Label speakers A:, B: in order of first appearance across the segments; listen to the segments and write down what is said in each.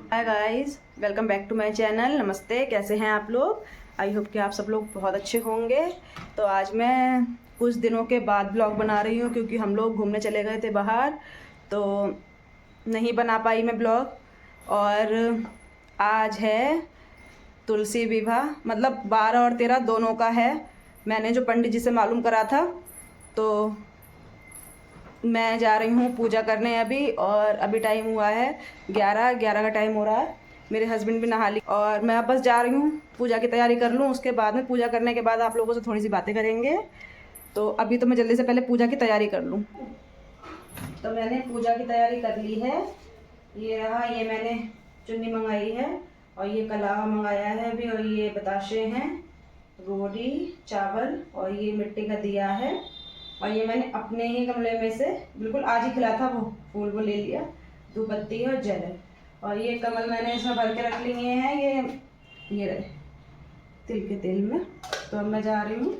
A: Hi guys, welcome back to my channel. नमस्ते, कैसे हैं आप लोग? आई होप कि आप सब लोग बहुत अच्छे होंगे। तो आज मैं कुछ दिनों के बाद ब्लॉग बना रही हूँ क्योंकि हम लोग घूमने चले गए थे बाहर, तो नहीं बना पाई मैं ब्लॉग। और आज है तुलसी विवाह, मतलब 12 और 13 दोनों का है। मैंने जो पंडित जी से मालूम करा था, तो मैं जा रही हूँ पूजा करने अभी। और अभी टाइम हुआ है 11 का टाइम हो रहा है। मेरे हस्बैंड भी नहा ली और मैं अब बस जा रही हूँ पूजा की तैयारी कर लूँ। उसके बाद में पूजा करने के बाद आप लोगों से थोड़ी सी बातें करेंगे। तो अभी तो मैं जल्दी से पहले पूजा की तैयारी कर लूँ। तो मैंने पूजा की तैयारी कर ली है। ये रहा, ये मैंने चुन्नी मंगाई है और ये कलावा मंगाया है अभी, और ये बताशे हैं, रोटी, चावल, और ये मिट्टी का दिया है। और ये मैंने अपने ही गमले में से बिल्कुल आज ही खिला था, वो फूल वो ले लिया। धूपबत्ती और जल है। और ये कमल मैंने इसमें भर के रख लिए हैं, ये रहे तिल के तेल में। तो अब मैं जा रही हूँ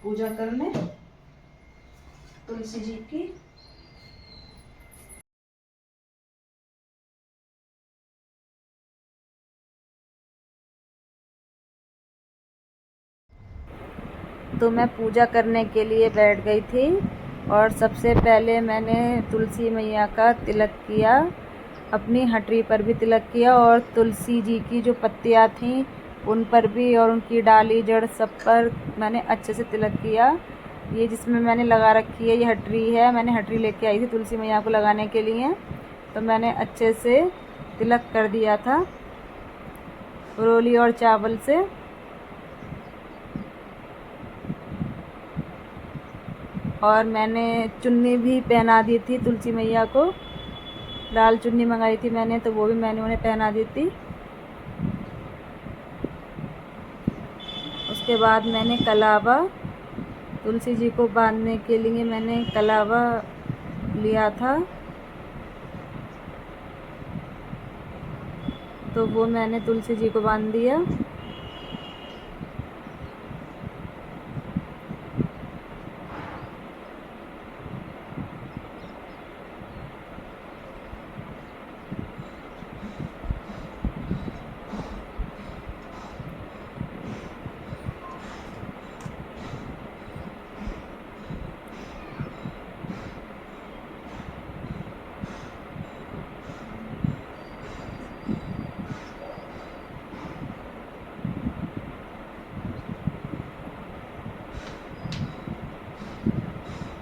A: पूजा करने तुलसी जी की। तो मैं पूजा करने के लिए बैठ गई थी और सबसे पहले मैंने तुलसी मैया का तिलक किया, अपनी हटरी पर भी तिलक किया और तुलसी जी की जो पत्तियाँ थीं उन पर भी, और उनकी डाली जड़ सब पर मैंने अच्छे से तिलक किया। ये जिसमें मैंने लगा रखी है ये हटरी है, मैंने हटरी लेके आई थी तुलसी मैया को लगाने के लिए। तो मैंने अच्छे से तिलक कर दिया था रोली और चावल से। और मैंने चुन्नी भी पहना दी थी तुलसी मैया को, लाल चुन्नी मंगाई थी मैंने, तो वो भी मैंने उन्हें पहना दी थी। उसके बाद मैंने कलावा तुलसी जी को बांधने के लिए मैंने कलावा लिया था, तो वो मैंने तुलसी जी को बांध दिया।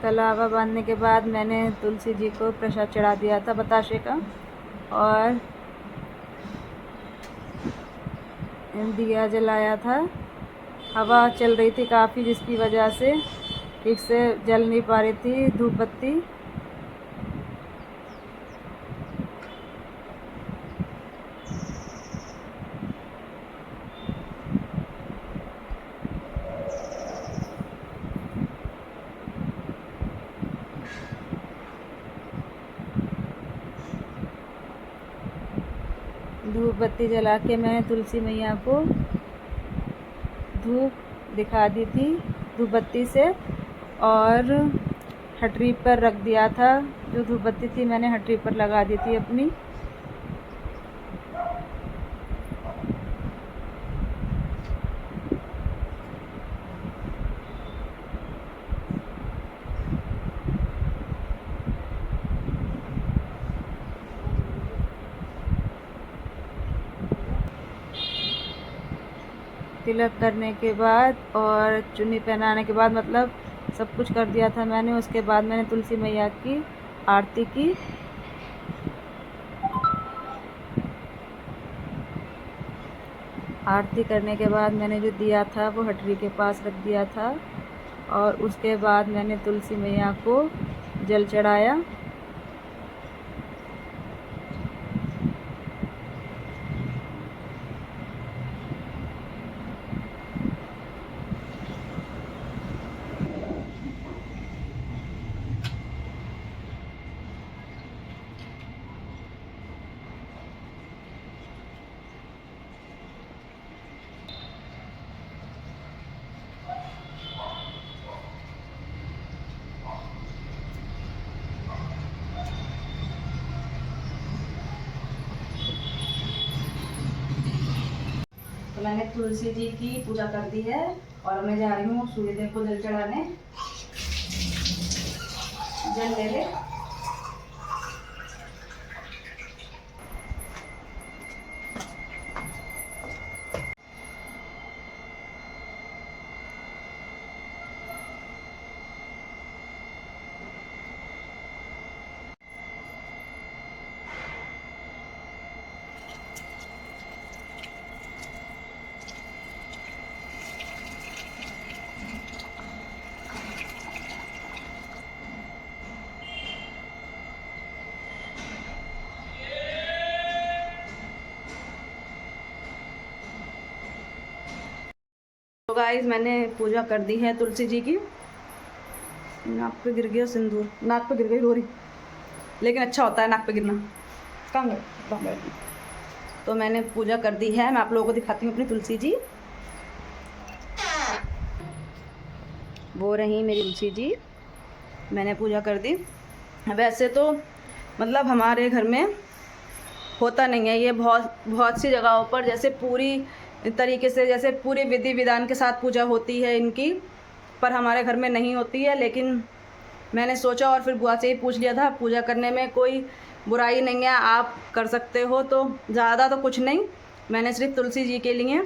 A: कलावा बांधने के बाद मैंने तुलसी जी को प्रसाद चढ़ा दिया था बताशे का, और दिया जलाया था। हवा चल रही थी काफ़ी, जिसकी वजह से ठीक से जल नहीं पा रही थी धूप बत्ती। धूप बत्ती जला के मैंने तुलसी मैया को धूप दिखा दी थी धूप बत्ती से, और हटरी पर रख दिया था। जो धूप बत्ती थी मैंने हटरी पर लगा दी थी अपनी। तिलक करने के बाद और चुन्नी पहनाने के बाद, मतलब सब कुछ कर दिया था मैंने। उसके बाद मैंने तुलसी मैया की आरती की। आरती करने के बाद मैंने जो दिया था वो हटरी के पास रख दिया था, और उसके बाद मैंने तुलसी मैया को जल चढ़ाया। तो मैंने तुलसी जी की पूजा कर दी है और मैं जा रही हूँ सूर्यदेव को जल चढ़ाने। जल ले ले। तो गाइस मैंने पूजा कर दी है तुलसी जी की। नाक पे गिर गया सिंदूर, नाक पे गिर गई रोरी, लेकिन अच्छा होता है नाक पे गिरना। कहाँ गए? तो मैंने पूजा कर दी है। मैं आप लोगों को दिखाती हूँ अपनी तुलसी जी। वो रही मेरी तुलसी जी, मैंने पूजा कर दी। वैसे तो मतलब हमारे घर में होता नहीं है ये, बहुत बहुत सी जगहों पर जैसे पूरी तरीके से, जैसे पूरी विधि विधान के साथ पूजा होती है इनकी, पर हमारे घर में नहीं होती है। लेकिन मैंने सोचा और फिर बुआ से ही पूछ लिया था, पूजा करने में कोई बुराई नहीं है, आप कर सकते हो। तो ज़्यादा तो कुछ नहीं, मैंने सिर्फ तुलसी जी के लिए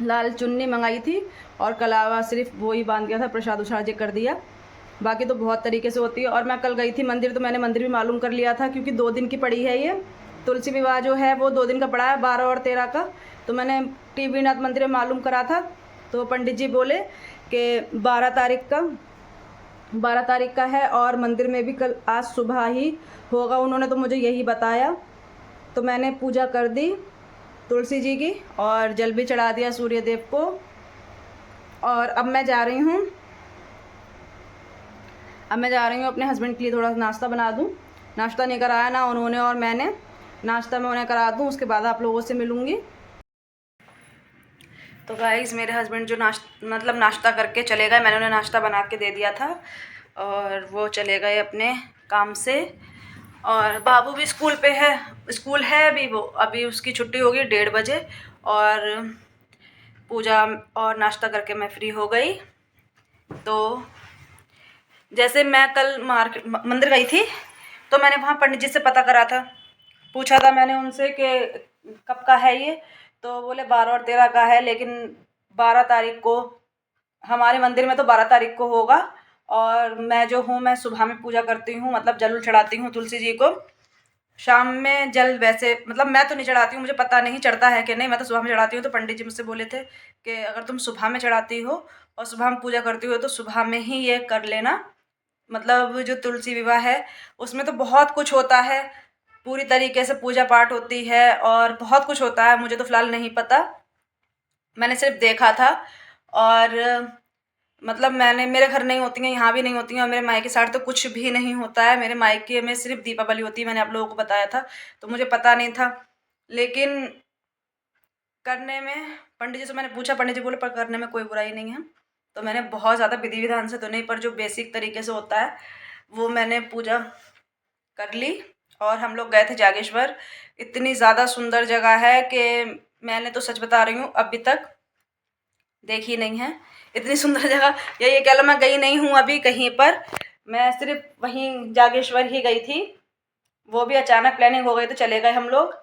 A: लाल चुन्नी मंगाई थी और कलावा सिर्फ वो ही बांध दिया था, प्रसाद उसाद कर दिया। बाकी तो बहुत तरीके से होती है। और मैं कल गई थी मंदिर, तो मैंने मंदिर भी मालूम कर लिया था, क्योंकि 2 दिन की पड़ी है ये तुलसी विवाह जो है, वो 2 दिन का पड़ा है, 12 और 13 का। तो मैंने टीबी नाथ मंदिर में मालूम करा था। तो पंडित जी बोले कि 12 तारीख का है और मंदिर में भी कल आज सुबह ही होगा, उन्होंने तो मुझे यही बताया। तो मैंने पूजा कर दी तुलसी जी की और जल भी चढ़ा दिया सूर्य देव को। और अब मैं जा रही हूँ अपने हस्बैंड के लिए थोड़ा नाश्ता बना दूँ। नाश्ता नहीं कराया ना उन्होंने और मैंने, नाश्ता मैं उन्हें करा दूँ, उसके बाद आप लोगों से मिलूँगी। तो गाइस मेरे हस्बैंड जो नाश्ता करके चले गए, मैंने उन्हें नाश्ता बना के दे दिया था और वो चले गए अपने काम से। और बाबू भी स्कूल है अभी उसकी छुट्टी होगी 1:30 बजे। और पूजा और नाश्ता करके मैं फ्री हो गई। तो जैसे मैं कल मंदिर गई थी, तो मैंने वहाँ पंडित जी से पता करा था, पूछा था मैंने उनसे कि कब का है ये। तो बोले 12 और 13 का है, लेकिन 12 तारीख को हमारे मंदिर में तो 12 तारीख को होगा। और मैं जो हूँ, मैं सुबह में पूजा करती हूँ, मतलब जल चढ़ाती हूँ तुलसी जी को। शाम में जल वैसे मतलब मैं तो नहीं चढ़ाती हूँ, मुझे पता नहीं चढ़ता है कि नहीं, मैं तो सुबह में चढ़ाती हूँ। तो पंडित जी मुझसे बोले थे कि अगर तुम सुबह में चढ़ाती हो और सुबह में पूजा करती हो तो सुबह में ही ये कर लेना। मतलब जो तुलसी विवाह है उसमें तो बहुत कुछ होता है, पूरी तरीके से पूजा पाठ होती है और बहुत कुछ होता है। मुझे तो फ़िलहाल नहीं पता, मैंने सिर्फ देखा था। और मतलब मेरे घर नहीं होती हैं, यहाँ भी नहीं होती हैं, और मेरे मायके साइड तो कुछ भी नहीं होता है। मेरे मायके में सिर्फ दीपावली होती है, मैंने आप लोगों को बताया था, तो मुझे पता नहीं था। लेकिन करने में पंडित जी से मैंने पूछा, पंडित जी बोले पर करने में कोई बुराई नहीं है। तो मैंने बहुत ज़्यादा विधि विधान से तो नहीं, पर जो बेसिक तरीके से होता है वो मैंने पूजा कर ली। और हम लोग गए थे जागेश्वर। इतनी ज़्यादा सुंदर जगह है कि मैंने तो सच बता रही हूँ अभी तक देखी नहीं है इतनी सुंदर जगह। ये कह लो मैं गई नहीं हूँ अभी कहीं पर, मैं सिर्फ वहीं जागेश्वर ही गई थी। वो भी अचानक प्लानिंग हो गई तो चले गए हम लोग।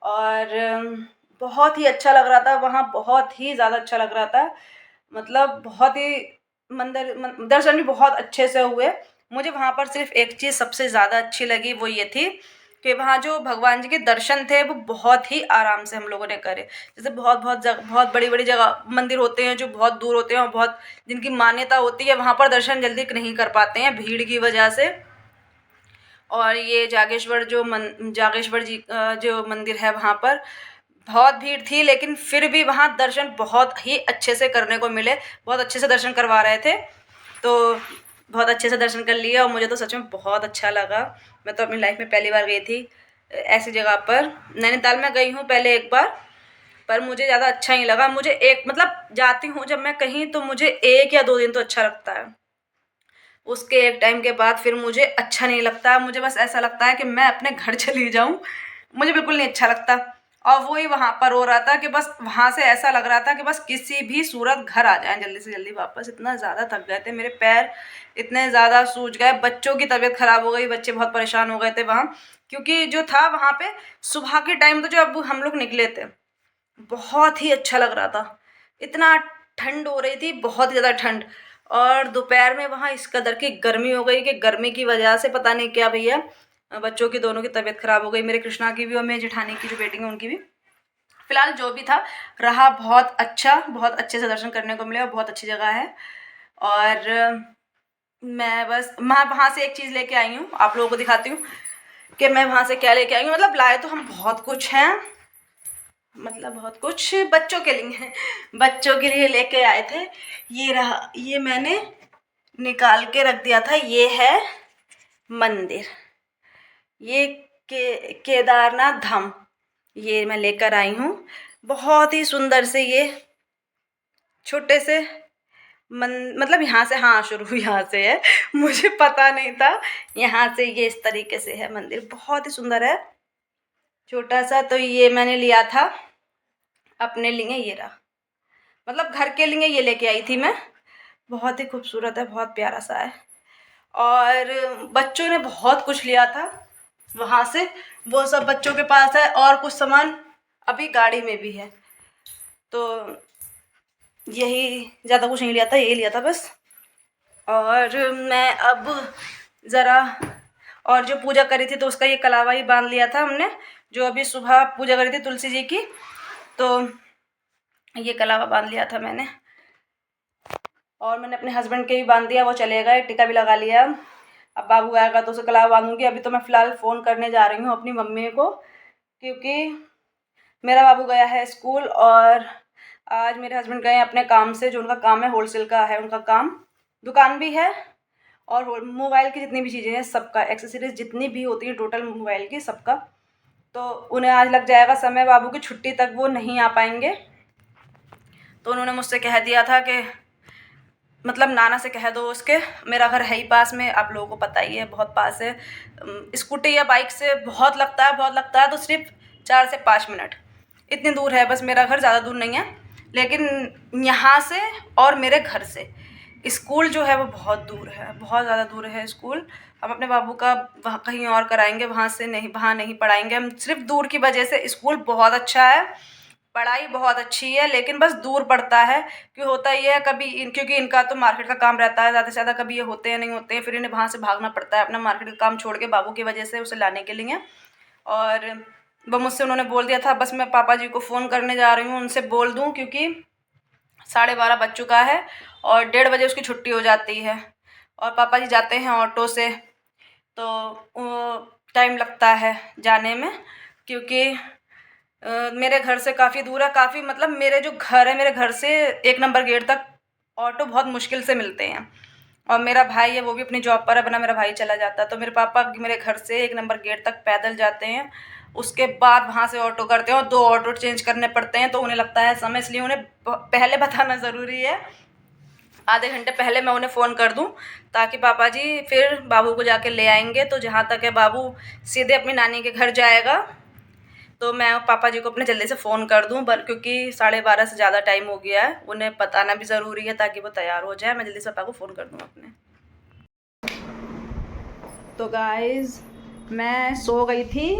A: और बहुत ही अच्छा लग रहा था वहाँ, बहुत ही ज़्यादा अच्छा लग रहा था। मतलब बहुत ही दर्शन भी बहुत अच्छे से हुए। मुझे वहाँ पर सिर्फ एक चीज़ सबसे ज़्यादा अच्छी लगी, वो ये थी कि वहाँ जो भगवान जी के दर्शन थे वो बहुत ही आराम से हम लोगों ने करे। जैसे बहुत बड़ी बड़ी जगह मंदिर होते हैं जो बहुत दूर होते हैं और बहुत जिनकी मान्यता होती है, वहाँ पर दर्शन जल्दी नहीं कर पाते हैं भीड़ की वजह से। और ये जागेश्वर जागेश्वर जी जो मंदिर है वहाँ पर बहुत भीड़ थी, लेकिन फिर भी वहाँ दर्शन बहुत ही अच्छे से करने को मिले, बहुत अच्छे से दर्शन करवा रहे थे। तो बहुत अच्छे से दर्शन कर लिए और मुझे तो सच में बहुत अच्छा लगा। मैं तो अपनी लाइफ में पहली बार गई थी ऐसी जगह पर। नैनीताल में गई हूँ पहले एक बार, पर मुझे ज़्यादा अच्छा नहीं लगा। मुझे एक मतलब जाती हूँ जब मैं कहीं तो मुझे 1 या 2 दिन तो अच्छा लगता है, उसके एक टाइम के बाद फिर मुझे अच्छा नहीं लगता। मुझे बस ऐसा लगता है कि मैं अपने घर चली जाऊँ, मुझे बिल्कुल नहीं अच्छा लगता। और वही वहाँ पर हो रहा था कि बस वहाँ से ऐसा लग रहा था कि बस किसी भी सूरत घर आ जाए जल्दी से जल्दी वापस। इतना ज़्यादा थक गए थे, मेरे पैर इतने ज़्यादा सूज गए, बच्चों की तबीयत ख़राब हो गई, बच्चे बहुत परेशान हो गए थे वहाँ, क्योंकि जो था वहाँ पे सुबह के टाइम तो जो अब हम लोग निकले थे बहुत ही अच्छा लग रहा था। इतना ठंड हो रही थी, बहुत ज़्यादा ठंड, और दोपहर में वहाँ इस कदर की गर्मी हो गई कि गर्मी की वजह से पता नहीं क्या भैया बच्चों की दोनों की तबीयत ख़राब हो गई, मेरे कृष्णा की भी और मेरी जेठानी की जो बेटी है उनकी भी। फिलहाल जो भी था रहा बहुत अच्छा, बहुत अच्छे से दर्शन करने को मिले और बहुत अच्छी जगह है। और मैं बस मैं वहाँ से एक चीज़ लेके आई हूँ, आप लोगों को दिखाती हूँ कि मैं वहाँ से क्या लेके आई हूँ। मतलब लाए तो हम बहुत कुछ हैं, मतलब बहुत कुछ बच्चों के लिए बच्चों के लिए लेके आए थे। ये रहा, ये मैंने निकाल के रख दिया था, ये है मंदिर, ये केदारनाथ धाम, ये मैं लेकर आई हूँ। बहुत ही सुंदर से ये छोटे से मतलब यहाँ से, हाँ शुरू यहाँ से है, मुझे पता नहीं था, यहाँ से ये इस तरीके से है मंदिर, बहुत ही सुंदर है, छोटा सा। तो ये मैंने लिया था अपने लिए, ये रहा, मतलब घर के लिए ये लेके आई थी मैं। बहुत ही खूबसूरत है, बहुत प्यारा सा है। और बच्चों ने बहुत कुछ लिया था वहाँ से, वो सब बच्चों के पास है, और कुछ सामान अभी गाड़ी में भी है। तो यही, ज़्यादा कुछ नहीं लिया था, यही लिया था बस। और मैं अब ज़रा, और जो पूजा करी थी तो उसका ये कलावा ही बांध लिया था हमने, जो अभी सुबह पूजा करी थी तुलसी जी की, तो ये कलावा बांध लिया था मैंने। और मैंने अपने हस्बैंड के भी बांध दिया, वो चले गए, टीका भी लगा लिया। अब बाबू आएगा तो उसे कलावा बांधूंगी। अभी तो मैं फ़िलहाल फ़ोन करने जा रही हूँ अपनी मम्मी को, क्योंकि मेरा बाबू गया है स्कूल, और आज मेरे हस्बैंड गए अपने काम से, जो उनका काम है होलसेल का है उनका काम, दुकान भी है, और मोबाइल की जितनी भी चीज़ें हैं सबका, एक्सेसरीज जितनी भी होती है टोटल मोबाइल की सबका, तो उन्हें आज लग जाएगा समय, बाबू की छुट्टी तक वो नहीं आ पाएंगे। तो उन्होंने मुझसे कह दिया था कि मतलब नाना से कह दो उसके, मेरा घर है ही पास में, आप लोगों को पता ही है बहुत पास है, स्कूटी या बाइक से बहुत लगता है, तो सिर्फ 4 से 5 मिनट इतनी दूर है बस मेरा घर, ज़्यादा दूर नहीं है। लेकिन यहाँ से और मेरे घर से स्कूल जो है वो बहुत दूर है, बहुत ज़्यादा दूर है स्कूल। हम अपने बाबू का वहाँ कहीं और कराएंगे, वहाँ से नहीं, वहाँ नहीं पढ़ाएंगे हम, सिर्फ दूर की वजह से। स्कूल बहुत अच्छा है, पढ़ाई बहुत अच्छी है, लेकिन बस दूर पड़ता है। क्यों होता ये है, कभी क्योंकि इनका तो मार्केट का काम रहता है ज़्यादा से ज़्यादा, कभी ये होते हैं नहीं होते हैं, फिर इन्हें वहाँ से भागना पड़ता है अपना मार्केट का काम छोड़ के बाबू की वजह से उसे लाने के लिए। और वो मुझसे उन्होंने बोल दिया था, बस मैं पापा जी को फ़ोन करने जा रही हूँ, उनसे बोल दूँ, क्योंकि 12:30 बज चुका है और 1:30 बजे उसकी छुट्टी हो जाती है, और पापा जी जाते हैं ऑटो से, तो टाइम लगता है जाने में, क्योंकि मेरे घर से काफ़ी दूर है, काफ़ी मतलब मेरे जो घर है, मेरे घर से 1 नंबर गेट तक ऑटो बहुत मुश्किल से मिलते हैं। और मेरा भाई है वो भी अपनी जॉब पर है, वरना मेरा भाई चला जाता, तो मेरे पापा मेरे घर से 1 नंबर गेट तक पैदल जाते हैं, उसके बाद वहाँ से ऑटो करते हैं, और 2 ऑटो चेंज करने पड़ते हैं, तो उन्हें लगता है समय, इसलिए उन्हें पहले बताना ज़रूरी है। आधे घंटे पहले मैं उन्हें फ़ोन कर दूं, ताकि पापा जी फिर बाबू को जाके ले आएंगे। तो जहाँ तक है बाबू सीधे अपनी नानी के घर जाएगा, तो मैं पापा जी को अपने जल्दी से फ़ोन कर दूं, क्योंकि 12:30 से ज़्यादा टाइम हो गया है, उन्हें बताना भी ज़रूरी है ताकि वो तैयार हो जाए। मैं जल्दी से पापा को फ़ोन कर दूं अपने। तो गाइज़ मैं सो गई थी,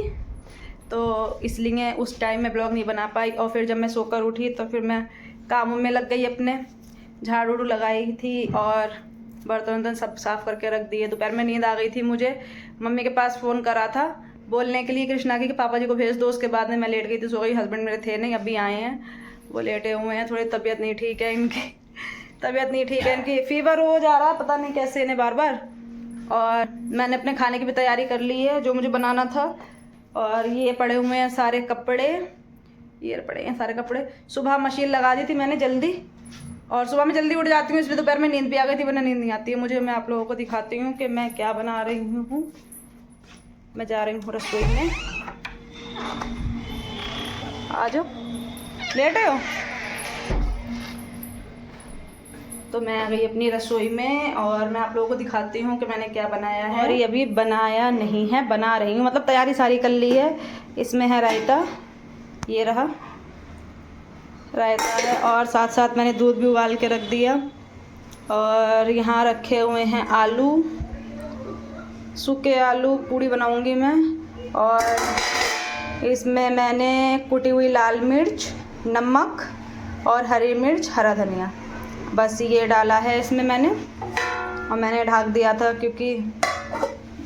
A: तो इसलिए उस टाइम में ब्लॉग नहीं बना पाई, और फिर जब मैं सोकर उठी तो फिर मैं कामों में लग गई अपने, झाड़ू लगाई थी और बर्तन वर्तन सब साफ़ करके रख दिए। दोपहर में नींद आ गई थी मुझे, मम्मी के पास फ़ोन करा था बोलने के लिए कृष्णा की कि पापा जी को भेज दो। उसके बाद में मैं लेट गई थी, सो गई। हस्बैंड मेरे थे नहीं, अभी आए हैं, वो लेटे हुए हैं, थोड़ी तबीयत नहीं ठीक है इनकी, तबीयत नहीं ठीक है इनकी, फीवर हो जा रहा, पता नहीं कैसे इन्हें बार बार। और मैंने अपने खाने की भी तैयारी कर ली है जो मुझे बनाना था। और ये पड़े हुए हैं सारे कपड़े, ये पड़े हैं सारे कपड़े, सुबह मशीन लगा दी थी मैंने जल्दी, और सुबह में जल्दी उठ जाती हूँ, इसलिए दोपहर में नींद भी आ गई थी, वरना नींद नहीं आती है मुझे। मैं आप लोगों को दिखाती हूँ कि मैं क्या बना रही हूँ। मैं जा रही हूँ रसोई में, आ जाओ, लेटे हो। तो मैं आ गई अपनी रसोई में, और मैं आप लोगों को दिखाती हूँ कि मैंने क्या बनाया है। और ये अभी बनाया नहीं है, बना रही हूँ, मतलब तैयारी सारी कर ली है। इसमें है रायता, ये रहा रायता है, और साथ साथ मैंने दूध भी उबाल के रख दिया। और यहाँ रखे हुए हैं आलू, सूखे आलू पूड़ी बनाऊंगी मैं। और इसमें मैंने कुटी हुई लाल मिर्च, नमक और हरी मिर्च, हरा धनिया, बस ये डाला है इसमें मैंने। और मैंने ढक दिया था क्योंकि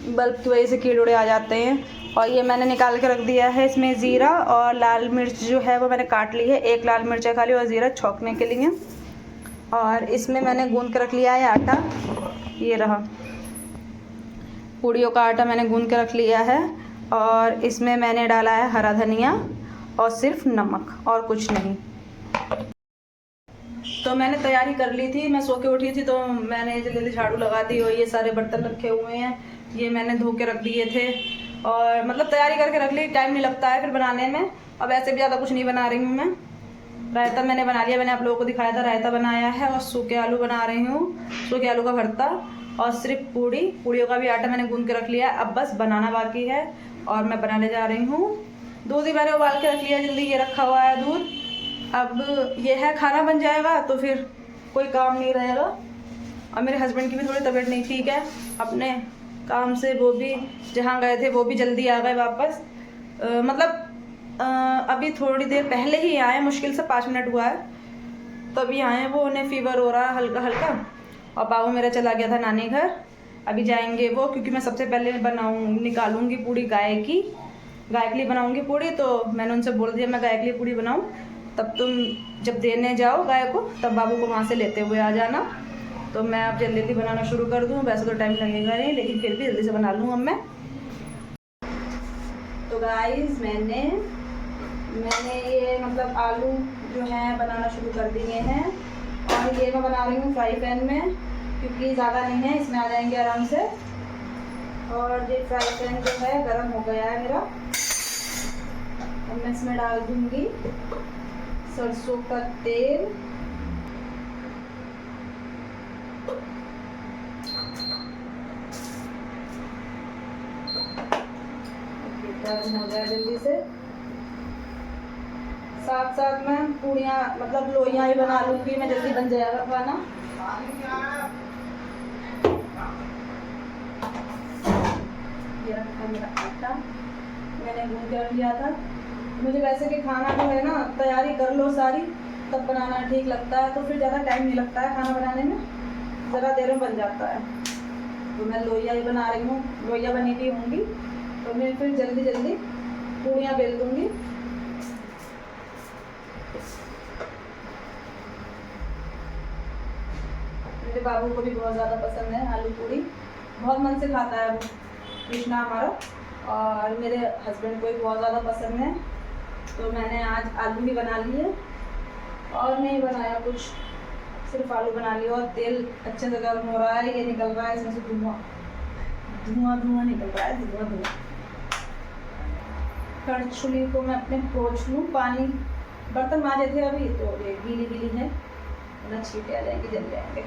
A: बल्ब की वजह से कीड़े उड़े आ जाते हैं। और ये मैंने निकाल के रख दिया है। इसमें ज़ीरा और लाल मिर्च जो है वो मैंने काट ली है, एक लाल मिर्च है खाली और ज़ीरा छौंकने के लिए। और इसमें मैंने गूंद के रख लिया है आटा, ये रहा पूड़ियों का आटा मैंने गूंद के रख लिया है। और इसमें मैंने डाला है हरा धनिया और सिर्फ नमक और कुछ नहीं। तो मैंने तैयारी कर ली थी, मैं सो के उठी थी तो मैंने जल्दी जल्दी झाड़ू लगा दी। और ये सारे बर्तन रखे हुए हैं, ये मैंने धो के रख दिए थे। और मतलब तैयारी करके रख ली, टाइम नहीं लगता है फिर बनाने में। अब ऐसे भी ज़्यादा कुछ नहीं बना रही हूँ मैं। रायता मैंने बना लिया, मैंने आप लोगों को दिखाया था, रायता बनाया है। और सूखे आलू बना रही हूँ, सूखे आलू का भरता। और सिर्फ पूड़ियों का भी आटा मैंने गूंद के रख लिया है, अब बस बनाना बाकी है और मैं बनाने जा रही हूँ। दूध ही मैंने उबाल के रख लिया जल्दी, ये रखा हुआ है दूध। अब ये है, खाना बन जाएगा तो फिर कोई काम नहीं रहेगा। और मेरे हस्बैंड की भी थोड़ी तबीयत नहीं ठीक है, अपने काम से वो भी जहाँ गए थे वो भी जल्दी आ गए वापस। अभी थोड़ी देर पहले ही आए, मुश्किल से 5 मिनट हुआ है तभी आए वो। उन्हें फीवर हो रहा है हल्का हल्का। और बाबू मेरा चला गया था नानी घर, अभी जाएंगे वो, क्योंकि मैं सबसे पहले निकालूंगी पूड़ी गाय के लिए बनाऊंगी पूड़ी। तो मैंने उनसे बोल दिया मैं गाय के लिए पूड़ी बनाऊं, तब तुम जब देने जाओ गाय को तब बाबू को वहाँ से लेते हुए आ जाना। तो मैं अब जल्दी जल्दी बनाना शुरू कर दूँ, वैसे तो टाइम लगेगा नहीं लेकिन फिर भी जल्दी से बना लूँ अब मैं। तो गाइस मैंने ये मतलब आलू जो है बनाना शुरू कर दिए हैं। और ये मैं बना रही हूँ फ्राई पैन में, क्योंकि ज़्यादा नहीं है, इसमें आ जाएंगे आराम से। और ये फ्राई पैन जो है गर्म हो गया है मेरा। अब मैं इसमें डाल दूँगी सरसों का तेल। गर्म हो जाए जल्दी से। साथ साथ में पूड़ियाँ मतलब लोइयाँ ही बना लूँगी मैं, जल्दी बन जाएगा खाना। ये रखा मेरा आटा, मैंने गूंद के रख लिया था। मुझे वैसे कि खाना जो है ना तैयारी कर लो सारी तब बनाना ठीक लगता है, तो फिर ज़्यादा टाइम नहीं लगता है खाना बनाने में, ज़रा देर में बन जाता है। तो मैं लोइया ही बना रही हूँ, लोइया बनी हुई होंगी तो मैं फिर जल्दी जल्दी पूड़ियाँ बेल दूँगी। मेरे बाबू को भी बहुत ज़्यादा पसंद है आलू पूड़ी, बहुत मन से खाता है वो कृष्णा हमारा। और मेरे हस्बैंड को भी बहुत ज़्यादा पसंद है। तो मैंने आज आलू भी बना लिए और नहीं बनाया कुछ, सिर्फ आलू बना लिया। और तेल अच्छे से गर्म हो रहा है, ये निकल रहा है इसमें से धुआं निकल रहा है, धुआं। कड़छुली को मैं अपने पोंछ लूँ, पानी बर्तन मांजे थे अभी तो ये गीली है ना, छींटे आ जाएंगे, जल जाएंगे।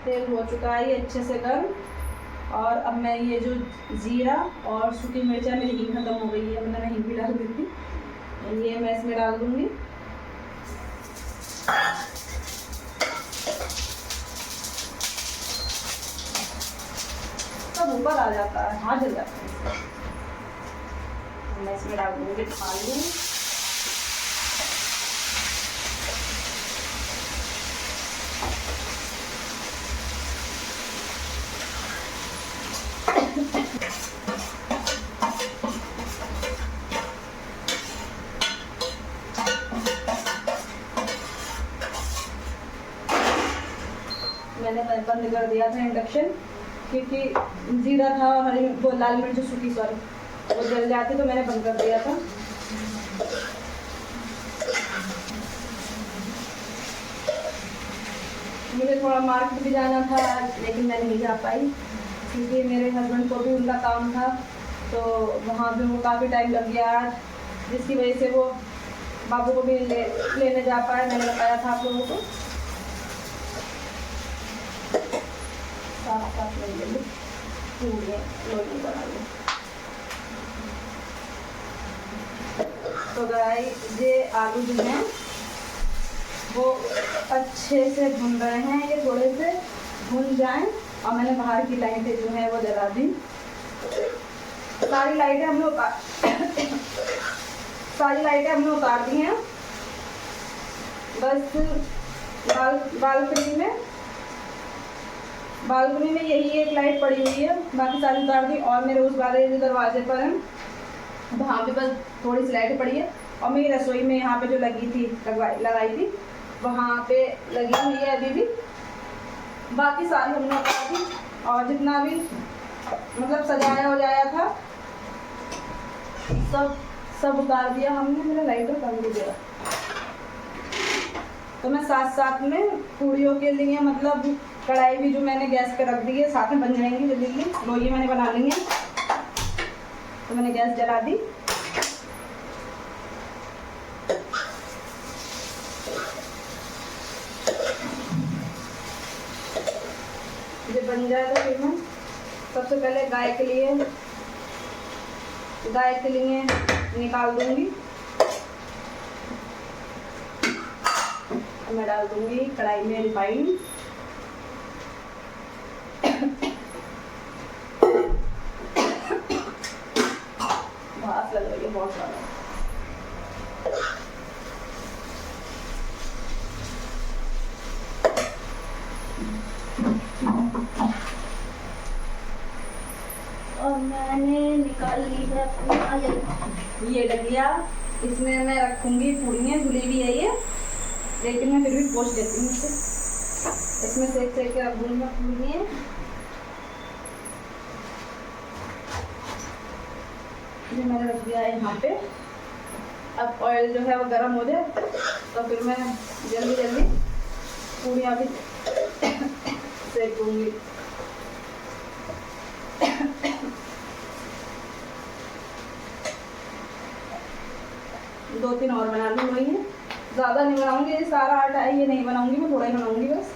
A: तेल हो चुका है ये अच्छे से गर्म। और अब मैं ये जो जीरा और सूखी मिर्चा, मेरी हींग खत्म हो गई है, मैं हींग भी डाल दी थी, ये मैं इसमें डाल दूंगी। सब ऊपर आ जाता है, हाथ जल जाता है। मैं इसमें डाल दूंगी आलू। मैंने बंद कर दिया था इंडक्शन, क्योंकि जीरा था और वो लाल मिर्च सूखी वो जल जाती, तो मैंने बंद कर दिया था। मुझे थोड़ा मार्केट भी जाना था लेकिन मैं नहीं जा पाई, क्योंकि मेरे हस्बैंड को भी उनका काम था, तो वहाँ पे वो काफ़ी टाइम लग गया आज, जिसकी वजह से वो बाबू को भी लेने जा पाए। मैंने बताया था आप लोगों को। जल्दी पूड़ियाँ लोई बना लूँ। तो गाइस ये आलू जो हैं वो अच्छे से भुन रहे हैं, ये थोड़े से भुन जाएं। और मैंने बाहर की लाइटें जो है वो जला दी। सारी लाइटें हमने उतार दी हैं। बस बालकनी में यही एक लाइट पड़ी हुई है, बाकी सारी उतार दी। और मेरे उस वाले जो दरवाजे पर है वहाँ पे बस थोड़ी सी लाइट पड़ी है। और मेरी रसोई में यहाँ पे जो लगाई थी वहाँ पे लगी हुई है अभी भी। बाकी सारी हमने उतार दी और जितना भी मतलब सजाया हो जाया था सब उतार दिया हमने। मेरा लाइटर बंद हो गया। तो मैं साथ में पूड़ियों के लिए मतलब कढ़ाई भी जो मैंने गैस पे रख दी है, साथ में बन जाएंगी जल्दी। लोई मैंने बना ली है, तो मैंने गैस जला दी। जब बन जाए तो फिर मैं सबसे पहले गाय के लिए निकाल दूंगी। मैं डाल दूंगी कढ़ाई में रिफाइंड। भाप लग रही है बहुत सारा। और मैंने निकाल ली है अपना ये डलिया। इसमें मैं रखूंगी पूड़ियाँ। धुली भी है ये, लेकिन मैं फिर भी पोंछ देती हूँ इसे। इसमें सेक के रख दूँगी पूड़ियाँ। ये मैंने रख दिया है यहाँ पे। अब ऑयल जो है वो गर्म हो जाए तो फिर मैं जल्दी पूड़ियाँ भी सेकूँगी। दो तीन और बना लूँ लोई है, ज़्यादा नहीं बनाऊंगी। ये सारा आटा है ये नहीं बनाऊंगी, मैं थोड़ा ही बनाऊंगी बस,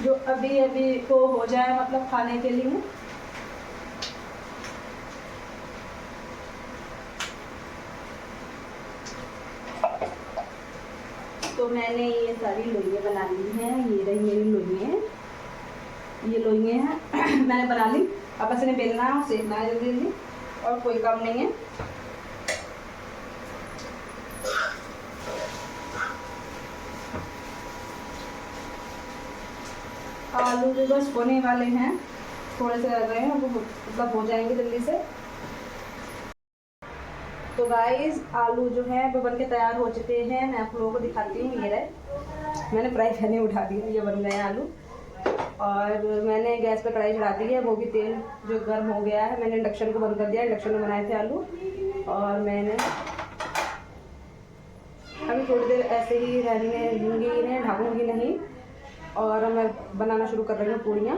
A: जो अभी को हो जाए मतलब खाने के लिए। तो मैंने ये सारी लोइयाँ बना ली हैं। ये रही मेरी लोइयाँ, ये लोइयाँ हैं मैंने बना ली। अब बस इन्हें बेलना है और सेकना है जल्दी और कोई काम नहीं है। आलू जो बस होने वाले हैं, थोड़े से रह गए हैं, वो मतलब हो जाएंगे जल्दी से। तो गाइस आलू जो है वो बन के तैयार हो चुके हैं। मैं आप लोगों को दिखाती हूँ। ये रहे, मैंने फ्राई पैन उठा दिया, ये बन गए आलू। और मैंने गैस पे कढ़ाई चढ़ा दी है, वो भी तेल जो गर्म हो गया है। मैंने इंडक्शन को बंद कर दिया। इंडक्शन में बनाए थे आलू। और मैंने अभी थोड़ी देर ऐसे ही रहने दूँगी, इन्हें ढकूँगी नहीं। और मैं बनाना शुरू कर रही हूँ पूड़ियाँ।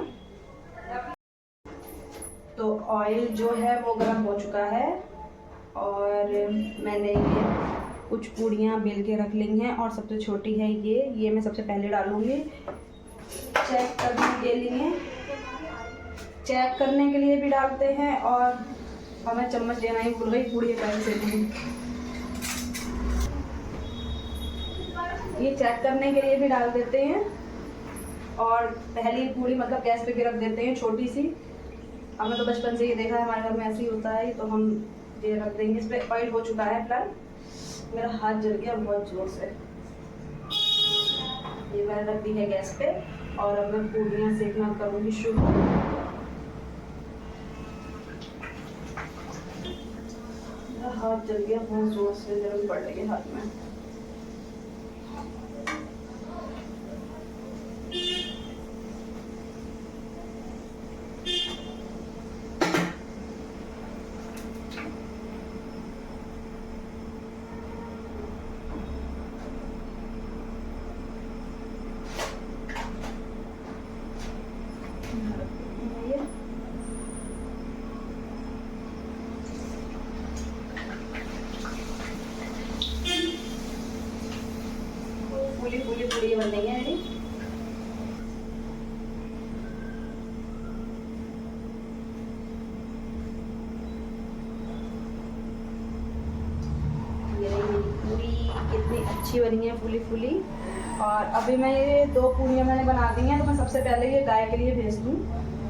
A: तो ऑयल जो है वो गर्म हो चुका है और मैंने ये कुछ पूड़ियाँ बेल के रख ली हैं। और सबसे छोटी है ये मैं सबसे पहले डालूँगी। चेक करने के लिए भी डालते हैं। और हमें चम्मच लेना ही भूल गई, पूड़ी पहले से ये चेक करने के लिए भी डाल देते हैं। और पहली पूड़ी मतलब गैस पे रख देते हैं छोटी सी। हमने तो बचपन से ये देखा है, हमारे घर में ऐसे ही होता है। तो हम ये रख देंगे। इस पर ऑयल हो चुका है फिलहाल। मेरा हाथ जल गया बहुत जोर से। ये मैंने रख दी है गैस पे और अब मैं पूड़ियाँ सेकना करूँगी शुरू। मेरा हाथ जल गया बहुत जोर से, जलन पड़ रही है हाथ में। अच्छी बनी है, फूली फूली। और अभी मैं ये 2 पूड़ियाँ मैंने बना दी हैं, तो मैं सबसे पहले ये गाय के लिए भेज दूँ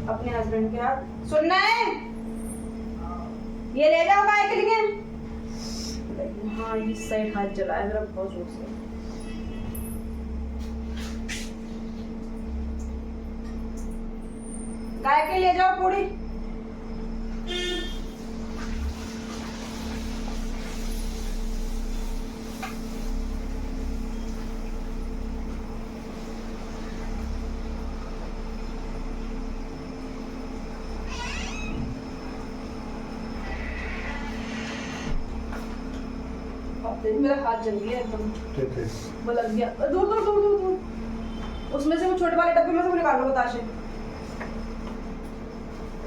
A: अपने हस्बैंड के हाथ। सुनना है, ये ले जाओ गाय के लिए। हाँ, इस साइड हाथ जला है मेरा बहुत जोर से। गाय के ले जाओ पूड़ी। मेरा हाथ जल गया एकदम, वो लग गया। दूर दूर दूर दूर दूर, उसमें से वो छोटे वाले डब्बे में से वो निकाल लो बताशे।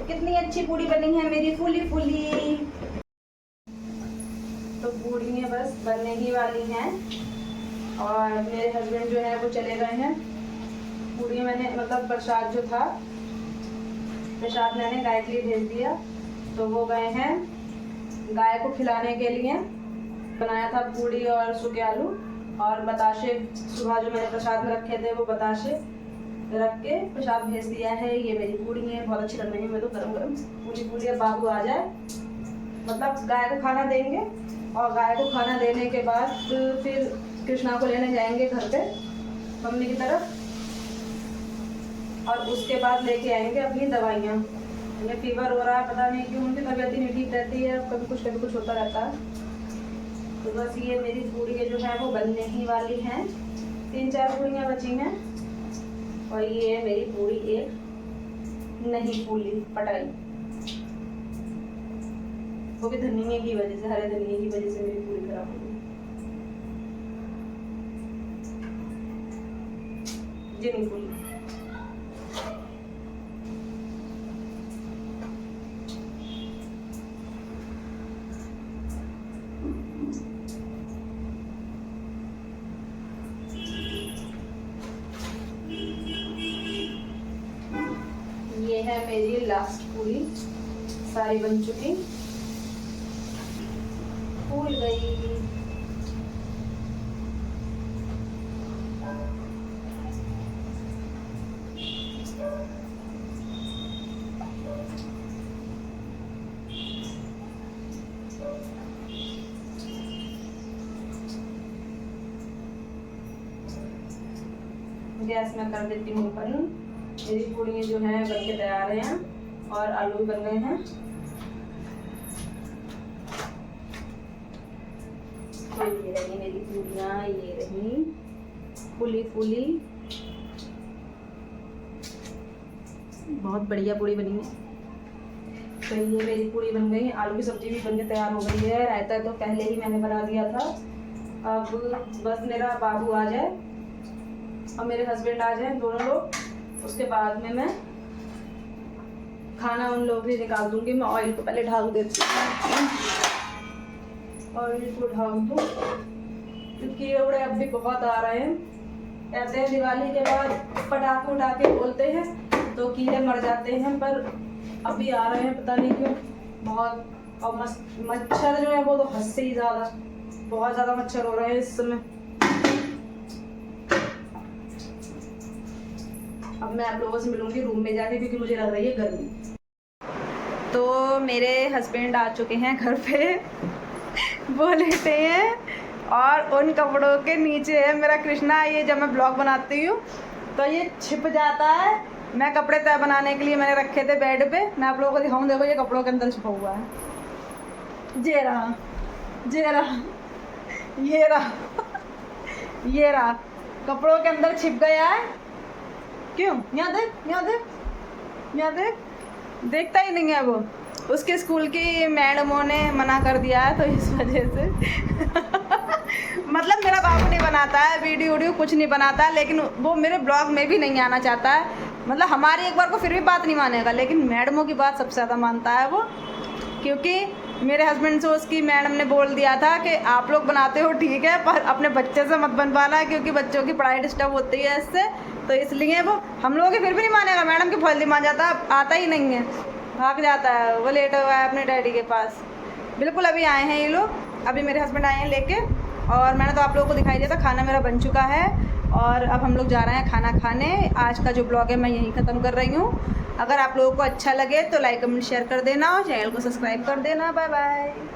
A: कितनी अच्छी पूड़ी बनी है मेरी, फूली फूली। तो पूड़ियाँ बस बनने ही वाली हैं और मेरे हस्बैंड जो है वो चले गए हैं। पूड़ियाँ मैंने मतलब प्रसाद जो था, प्रसाद मैंने गाय के लिए भेज दिया, तो वो गए हैं गाय को खिलाने के लिए। बनाया था पूड़ी और सूखे आलू और बताशे, सुबह जो मैंने प्रसाद में रखे थे वो बताशे रख के प्रसाद भेज दिया है। ये मेरी पूड़ी है, बहुत अच्छी लग रही है मेरे को, गरम गरम पूरी पूड़ी। अब बाबू आ जाए, मतलब गाय को खाना देंगे और गाय को खाना देने के बाद फिर कृष्णा को लेने जाएंगे घर पे मम्मी की तरफ, और उसके बाद लेके आएंगे अपनी दवाइयाँ। उन्हें फीवर हो रहा है, पता नहीं क्यों, उनकी तबीयत ही नहीं ठीक रहती है, कभी कुछ होता रहता है। तो बस ये मेरी पूड़ियाँ जो है वो बनने ही वाली हैं, 3-4 पूड़ियाँ बची हैं और ये मेरी पूड़ी एक नहीं फूली पटाई, वो भी धनिये की वजह से, हरे धनिये की वजह से मेरी पूड़ी खराब हो गई। ये नहीं फूली। ये है मेरी लास्ट पूरी, सारी बन चुकी, फूल गई। गैस में कर देती हूँ बंद। मेरी पूड़ियाँ जो हैं बन के तैयार हैं और आलू भी बन गए हैं। तो ये रही मेरी पूड़ियाँ, ये रही फूली फूली, बहुत बढ़िया पूड़ी बनी है। तो ये मेरी पूड़ी बन गई, आलू की सब्जी भी बन के तैयार हो गई है। रायता तो पहले ही मैंने बना दिया था। अब बस मेरा बाबू आ जाए और मेरे हस्बैंड आ जाए, दोनों लोग, उसके बाद में मैं खाना उन लोग भी निकाल दूंगी। मैं ऑयल को पहले ढाल देती हूँ, ऑयल को ढाल दूँ क्योंकि कीड़े अब भी बहुत आ रहे हैं। कहते हैं दिवाली के बाद पटाखे उठाके बोलते हैं तो कीड़े मर जाते हैं, पर अभी आ रहे हैं पता नहीं क्यों बहुत। और मच्छर जो है वो तो हद से ही ज़्यादा, बहुत ज़्यादा मच्छर हो रहे हैं इस समय। अब मैं आप लोगों से मिलूंगी रूम में जाके क्योंकि मुझे लग रही है गर्मी। तो मेरे हस्बैंड आ चुके हैं घर पे, वो लेटे हैं और उन कपड़ों के नीचे है मेरा कृष्णा। ये जब मैं ब्लॉग बनाती हूँ तो ये छिप जाता है। मैं कपड़े तय बनाने के लिए मैंने रखे थे बेड पे, मैं आप लोगों को दिखाऊँ। देखो ये कपड़ों के अंदर छिपा हुआ है, ये रहा, ये रहा, ये रहा, ये रहा, कपड़ों के अंदर छिप गया है। क्यों? यहाँ देख, यहाँ देख, यहाँ देख, देखता ही नहीं है वो। उसके स्कूल की मैडमों ने मना कर दिया है तो इस वजह से मतलब मेरा बाबू नहीं बनाता है, वीडियो कुछ नहीं बनाता है, लेकिन वो मेरे ब्लॉग में भी नहीं आना चाहता है। मतलब हमारी एक बार को फिर भी बात नहीं मानेगा, लेकिन मैडमों की बात सबसे ज़्यादा मानता है वो। क्योंकि मेरे हस्बैंड से उसकी मैडम ने बोल दिया था कि आप लोग बनाते हो ठीक है, पर अपने बच्चे से मत बनवाना है क्योंकि बच्चों की पढ़ाई डिस्टर्ब होती है इससे। तो इसलिए वो हम लोगों की फिर भी नहीं मानेगा, मैडम की फौल्दी मान जाता, आता ही नहीं है, भाग जाता है। वो लेटा हुआ है अपने डैडी के पास। बिल्कुल अभी आए हैं ये लोग, अभी मेरे हस्बैंड आए हैं लेके, और मैंने तो आप लोगों को दिखाई दिया था, खाना मेरा बन चुका है और अब हम लोग जा रहे हैं खाना खाने। आज का जो ब्लॉग है मैं यहीं ख़त्म कर रही हूँ। अगर आप लोगों को अच्छा लगे तो लाइक कमेंट शेयर कर देना और चैनल को सब्सक्राइब कर देना। Bye bye.